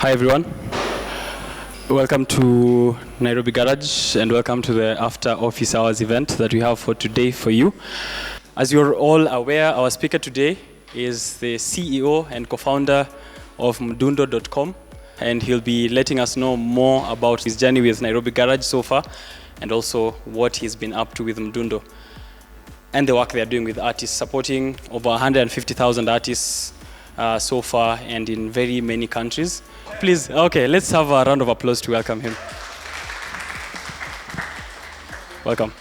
Hi everyone. Welcome to Nairobi Garage and welcome to the after office hours event that we have for today for you. As you're all aware, our speaker today is the CEO and co-founder of Mdundo.com, and he'll be letting us know more about his journey with Nairobi Garage so far and also what he's been up to with Mdundo and the work they're doing with artists, supporting over 150,000 artists so far and in very many countries. Please, okay, let's have a round of applause to welcome him. Welcome.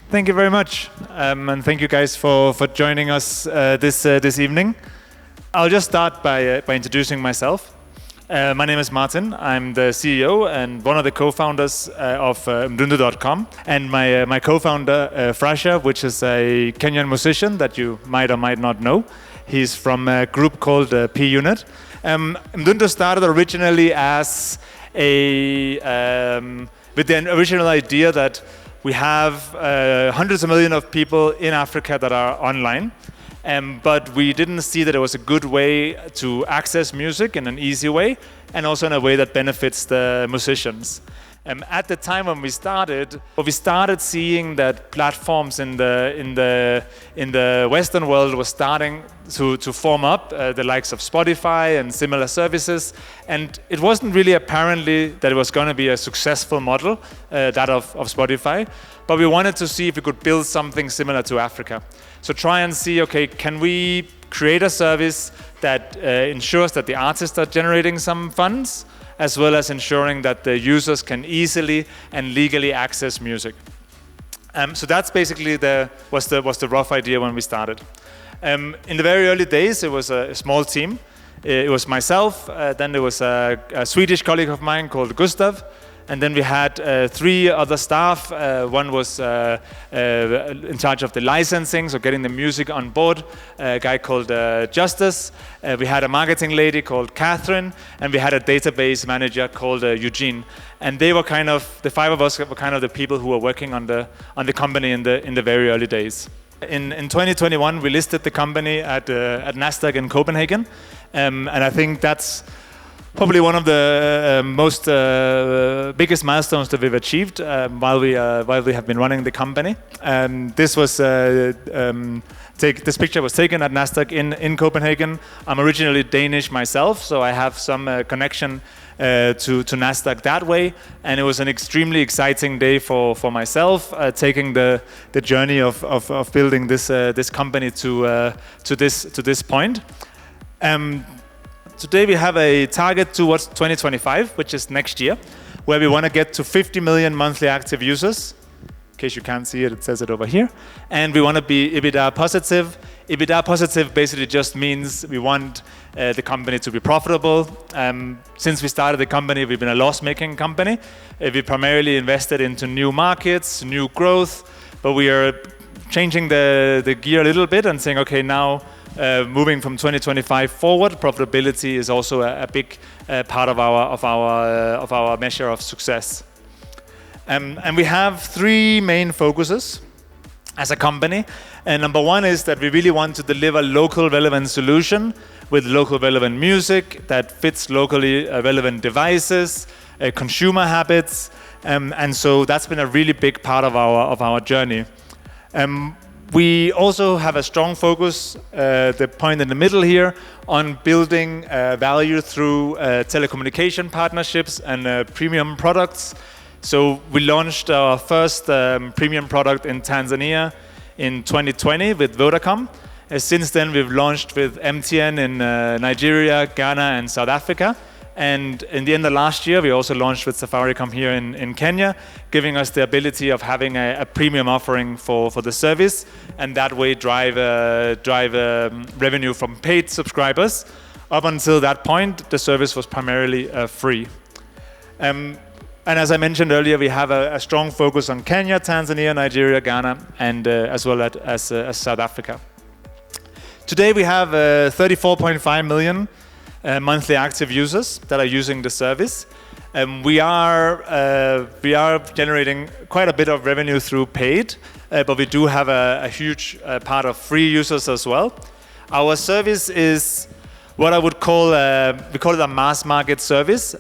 Thank you very much, and thank you guys for joining us this evening. I'll just start by introducing myself. My name is Martin. I'm the CEO and one of the co-founders of Mdundo.com. And my co-founder, Frasha, which is a Kenyan musician that you might or might not know. He's from a group called P-Unit. Mdundo started originally as with the original idea that we have hundreds of millions of people in Africa that are online. But we didn't see that it was a good way to access music in an easy way, and also in a way that benefits the musicians. At the time when we started seeing that platforms in the Western world were starting to form up, the likes of Spotify and similar services, and it wasn't really apparently that it was going to be a successful model, that of Spotify, but we wanted to see if we could build something similar to Africa. So try and see, okay, can we create a service that ensures that the artists are generating some funds, as well as ensuring that the users can easily and legally access music. So that's basically was the rough idea when we started. In the very early days, it was a small team. It was myself, then there was a Swedish colleague of mine called Gustav, and then we had 3 other staff. One was in charge of the licensing, so getting the music on board, a guy called Justice. We had a marketing lady called Catherine, and we had a database manager called Eugene. And they were the 5 of us were kind of the people who were working on the company in the very early days. In 2021, we listed the company at Nasdaq in Copenhagen, and I think that's probably one of the most biggest milestones that we've achieved while we have been running the company. This picture was taken at Nasdaq in Copenhagen. I'm originally Danish myself, so I have some connection to Nasdaq that way. And it was an extremely exciting day for myself, taking the journey of building this company to this point. Today we have a target towards 2025, which is next year, where we want to get to 50 million monthly active users. In case you can't see it, it says it over here. And we want to be EBITDA positive. EBITDA positive basically just means we want the company to be profitable. Since we started the company, we've been a loss-making company. We primarily invested into new markets, new growth, but we are changing the gear a little bit and saying, okay, now moving from 2025 forward, profitability is also a big part of our measure of success. And we have 3 main focuses as a company. And number 1 is that we really want to deliver local relevant solution with local relevant music that fits locally relevant devices, consumer habits, and so that's been a really big part of our journey. We also have a strong focus, the point in the middle here, on building value through telecommunication partnerships and premium products. So we launched our first premium product in Tanzania in 2020 with Vodacom. Since then, we've launched with MTN in Nigeria, Ghana, and South Africa. And in the end of last year, we also launched with Safaricom here in Kenya, giving us the ability of having a premium offering for the service, and that way drive revenue from paid subscribers. Up until that point, the service was primarily free. And as I mentioned earlier, we have a strong focus on Kenya, Tanzania, Nigeria, Ghana, and as well as South Africa. Today we have 34.5 million monthly active users that are using the service. We are generating quite a bit of revenue through paid, but we do have a huge part of free users as well. Our service is what I would call, we call it a mass market service,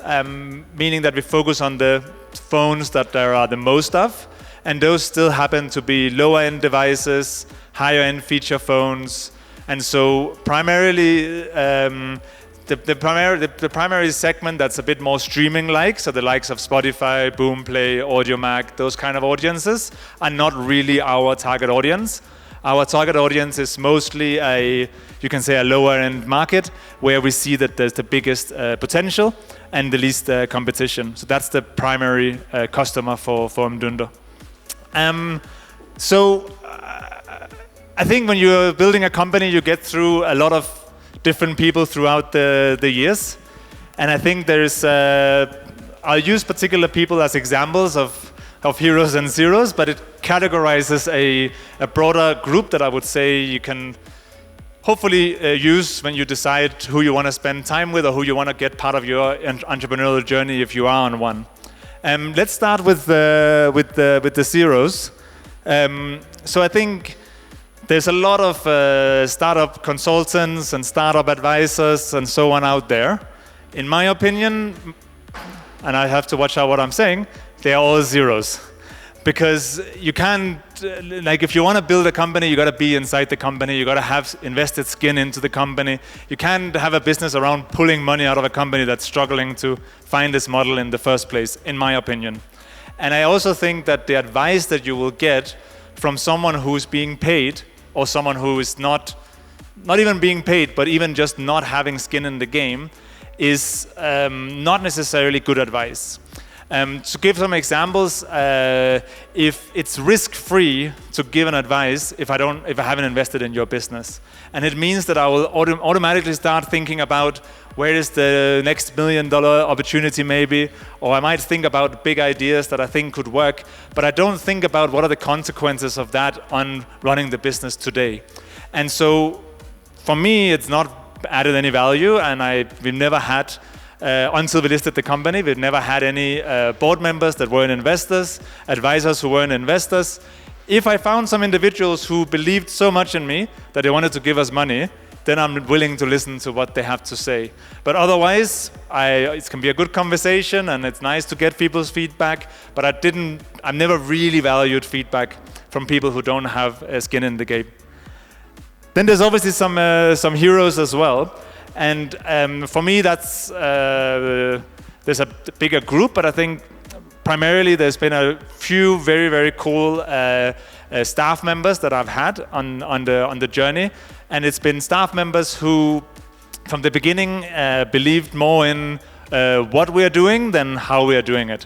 meaning that we focus on the phones that there are the most of, and those still happen to be lower end devices, higher end feature phones, and so primarily the primary segment that's a bit more streaming-like, so the likes of Spotify, Boomplay, AudioMac, those kind of audiences are not really our target audience. Our target audience is mostly you can say a lower-end market where we see that there's the biggest potential and the least competition. So that's the primary customer for Mdundo. I think when you're building a company, you get through a lot of different people throughout the years. And I think there's, I'll use particular people as examples of heroes and zeros, but it categorizes a broader group that I would say you can hopefully use when you decide who you want to spend time with or who you want to get part of your entrepreneurial journey if you are on one. Let's start with the zeros. So I think there's a lot of startup consultants and startup advisors and so on out there. In my opinion, and I have to watch out what I'm saying, they are all zeros. Because you can't, like if you want to build a company, you got to be inside the company, you got to have invested skin into the company. You can't have a business around pulling money out of a company that's struggling to find this model in the first place, in my opinion. And I also think that the advice that you will get from someone who's being paid or someone who is not even being paid, but even just not having skin in the game is not necessarily good advice. To give some examples, if it's risk-free to give an advice if I haven't invested in your business, and it means that I will automatically start thinking about where is the next $1 million opportunity maybe, or I might think about big ideas that I think could work, but I don't think about what are the consequences of that on running the business today. And so for me, it's not added any value, and we've never had until we listed the company, we've never had any board members that weren't investors, advisors who weren't investors. If I found some individuals who believed so much in me that they wanted to give us money, then I'm willing to listen to what they have to say. But otherwise, it can be a good conversation and it's nice to get people's feedback, but I've never really valued feedback from people who don't have skin in the game. Then there's obviously some heroes as well. And for me, there's a bigger group, but I think primarily there's been a few very, very cool staff members that I've had on the journey. And it's been staff members who, from the beginning, believed more in what we are doing than how we are doing it.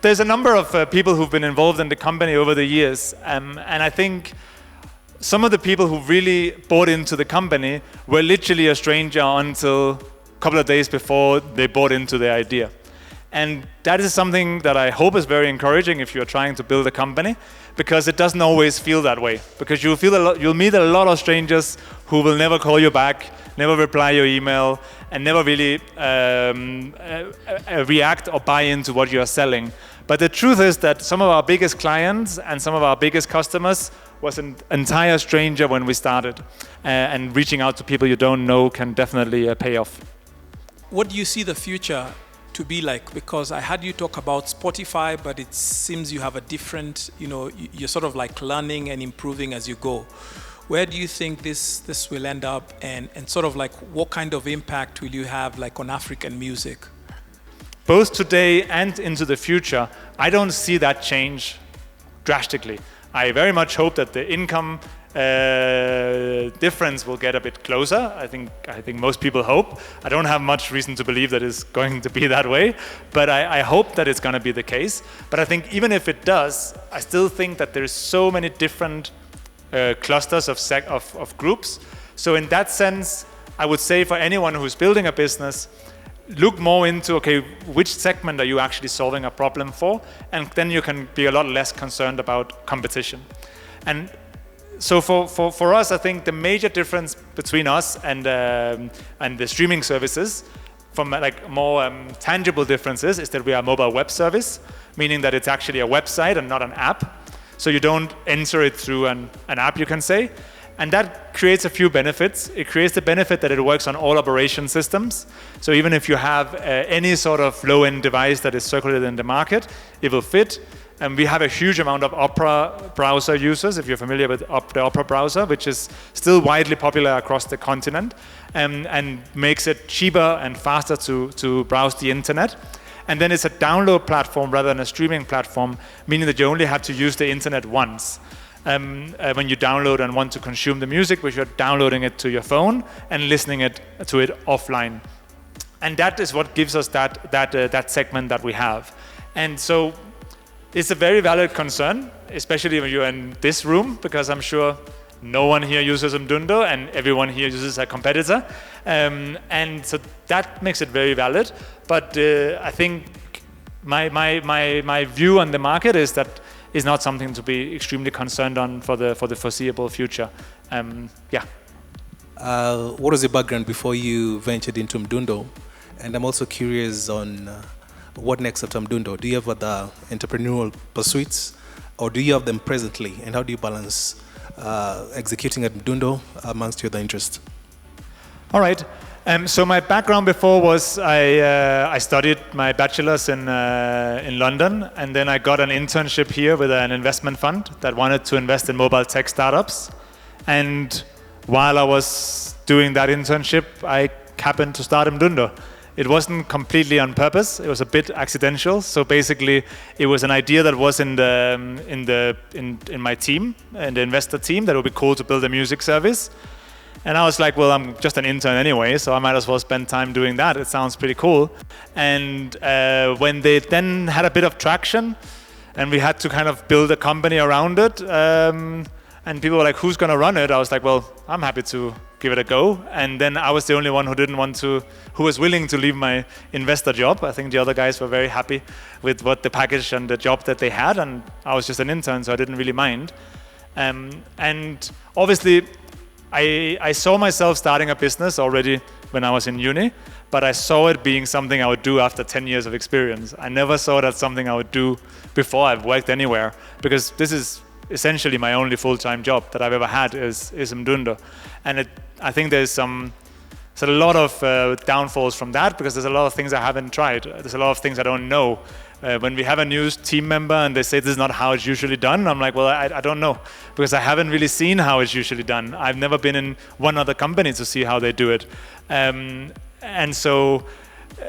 There's a number of people who've been involved in the company over the years, and I think some of the people who really bought into the company were literally a stranger until a couple of days before they bought into the idea. And that is something that I hope is very encouraging if you're trying to build a company, because it doesn't always feel that way. Because you'll meet a lot of strangers who will never call you back, never reply your email, and never really react or buy into what you are selling. But the truth is that some of our biggest clients and some of our biggest customers was an entire stranger when we started. And reaching out to people you don't know can definitely pay off. What do you see the future to be like? Because I had you talk about Spotify, but it seems you have a different, you're sort of like learning and improving as you go. Where do you think this will end up, and sort of like what kind of impact will you have like on African music? Both today and into the future, I don't see that change drastically. I very much hope that the income difference will get a bit closer. I think most people hope. I don't have much reason to believe that it's going to be that way, but I hope that it's going to be the case. But I think even if it does, I still think that there's so many different clusters of groups. So in that sense, I would say for anyone who's building a business, look more into, okay, which segment are you actually solving a problem for? And then you can be a lot less concerned about competition. And so for us, I think the major difference between us and the streaming services, from like more tangible differences, is that we are a mobile web service, meaning that it's actually a website and not an app. So you don't enter it through an app, you can say. And that creates a few benefits. It creates the benefit that it works on all operation systems. So even if you have any sort of low-end device that is circulated in the market, it will fit. And we have a huge amount of Opera browser users, if you're familiar with the Opera browser, which is still widely popular across the continent, and makes it cheaper and faster to browse the internet. And then it's a download platform rather than a streaming platform, meaning that you only have to use the internet once. When you download and want to consume the music, which you're downloading it to your phone and listening to it offline. And that is what gives us that segment that we have. And so it's a very valid concern, especially when you're in this room, because I'm sure no one here uses Mdundo and everyone here uses a competitor. And so that makes it very valid. But I think my view on the market is that is not something to be extremely concerned on for the foreseeable future. Yeah. What was your background before you ventured into Mdundo? And I'm also curious on what next after Mdundo. Do you have other entrepreneurial pursuits, or do you have them presently? And how do you balance executing at Mdundo amongst your other interests? All right. So my background before was I studied my bachelor's in London, and then I got an internship here with an investment fund that wanted to invest in mobile tech startups. And while I was doing that internship, I happened to start Mdundo. It wasn't completely on purpose. It was a bit accidental. So basically, it was an idea that was in my team, in the investor team, that it would be cool to build a music service. And I was like, well, I'm just an intern anyway, so I might as well spend time doing that. It sounds pretty cool. And when they then had a bit of traction, and we had to kind of build a company around it, and people were like, who's going to run it? I was like, well, I'm happy to give it a go. And then I was the only one who was willing to leave my investor job. I think the other guys were very happy with what the package and the job that they had, and I was just an intern, so I didn't really mind. And obviously, I saw myself starting a business already when I was in uni, but I saw it being something I would do after 10 years of experience. I never saw that something I would do before I've worked anywhere, because this is essentially my only full-time job that I've ever had is Mdundo. And I think there's a lot of downfalls from that, because there's a lot of things I haven't tried. There's a lot of things I don't know. When we have a new team member and they say this is not how it's usually done, I'm like, well, I don't know, because I haven't really seen how it's usually done. I've never been in one other company to see how they do it. And so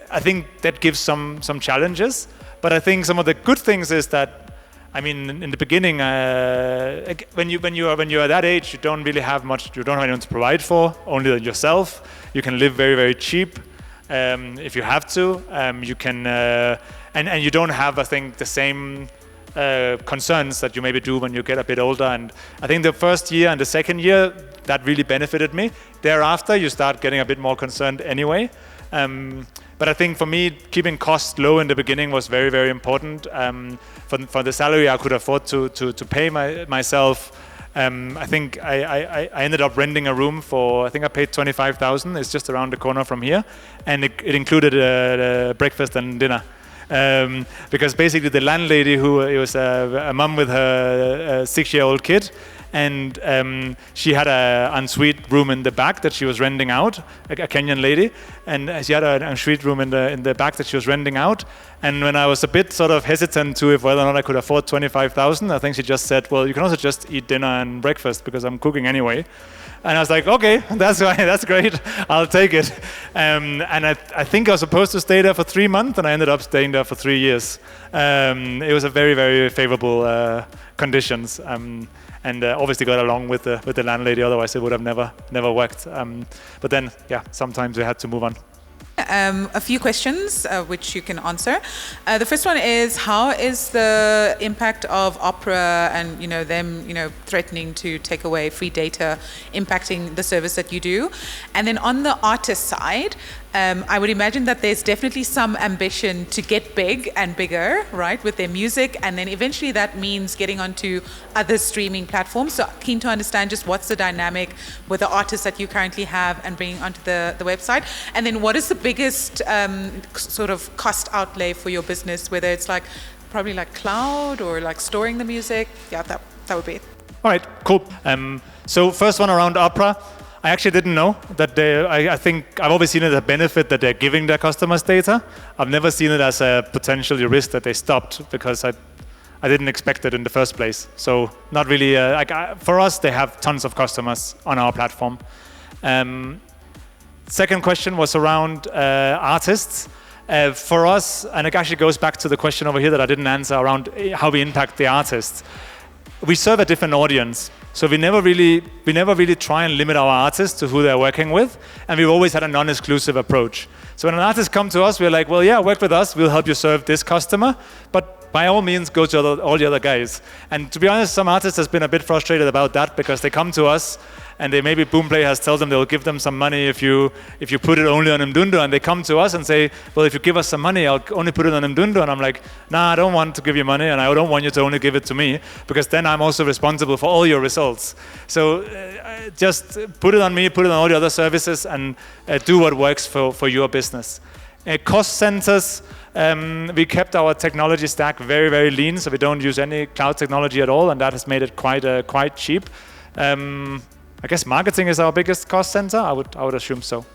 I think that gives some challenges. But I think some of the good things is that, I mean, in the beginning, when you are that age, you don't really have much. You don't have anyone to provide for, only yourself. You can live very, very cheap if you have to. You can, and you don't have, I think, the same concerns that you maybe do when you get a bit older. And I think the first year and the second year, that really benefited me. Thereafter, you start getting a bit more concerned anyway. But I think for me, keeping costs low in the beginning was very, very important. For the salary I could afford to pay myself, I think I ended up renting a room for, I think I paid 25,000. It's just around the corner from here. And it included breakfast and dinner. Because basically the landlady, it was a mom with her 6-year-old kid, and she had an ensuite room in the back that she was renting out, a Kenyan lady, and she had an ensuite room in the back that she was renting out. And when I was a bit sort of hesitant to if whether or not I could afford 25,000, I think she just said, well, you can also just eat dinner and breakfast because I'm cooking anyway. And I was like, okay, that's great, I'll take it. And I think I was supposed to stay there for 3 months, and I ended up staying there for 3 years. It was a very, very favorable conditions, and obviously got along with the landlady. Otherwise, it would have never worked. But then, yeah, sometimes we had to move on. A few questions which you can answer. The first one is, how is the impact of Opera and them threatening to take away free data impacting the service that you do? And then on the artist side, I would imagine that there's definitely some ambition to get big and bigger, right, with their music, and then eventually that means getting onto other streaming platforms. So keen to understand just what's the dynamic with the artists that you currently have and bringing onto the website. And then what is the biggest sort of cost outlay for your business, whether it's probably like cloud or like storing the music? Yeah, that would be it. All right, cool. So first one around Opera. I actually didn't know that I think I've always seen it as a benefit that they're giving their customers data. I've never seen it as a potential risk that they stopped, because I didn't expect it in the first place. So not really, for us, they have tons of customers on our platform. Second question was around artists. For us, and it actually goes back to the question over here that I didn't answer around how we impact the artists. We serve a different audience. So we never really try and limit our artists to who they're working with, and we've always had a non-exclusive approach. So when an artist comes to us, we're like, well, yeah, work with us, we'll help you serve this customer, but by all means, go to all the other guys. And to be honest, some artists has been a bit frustrated about that, because they come to us and they maybe Boomplay has told them they'll give them some money if you put it only on Mdundo, and they come to us and say, well, if you give us some money, I'll only put it on Mdundo. And I'm like, nah, I don't want to give you money, and I don't want you to only give it to me, because then I'm also responsible for all your results. So just put it on me, put it on all the other services, and do what works for your business. Cost centers, we kept our technology stack very, very lean, so we don't use any cloud technology at all, and that has made it quite cheap. I guess marketing is our biggest cost center. I would assume so.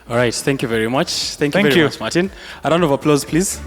All right, thank you very much. Thank you very much, Martin. A round of applause, please.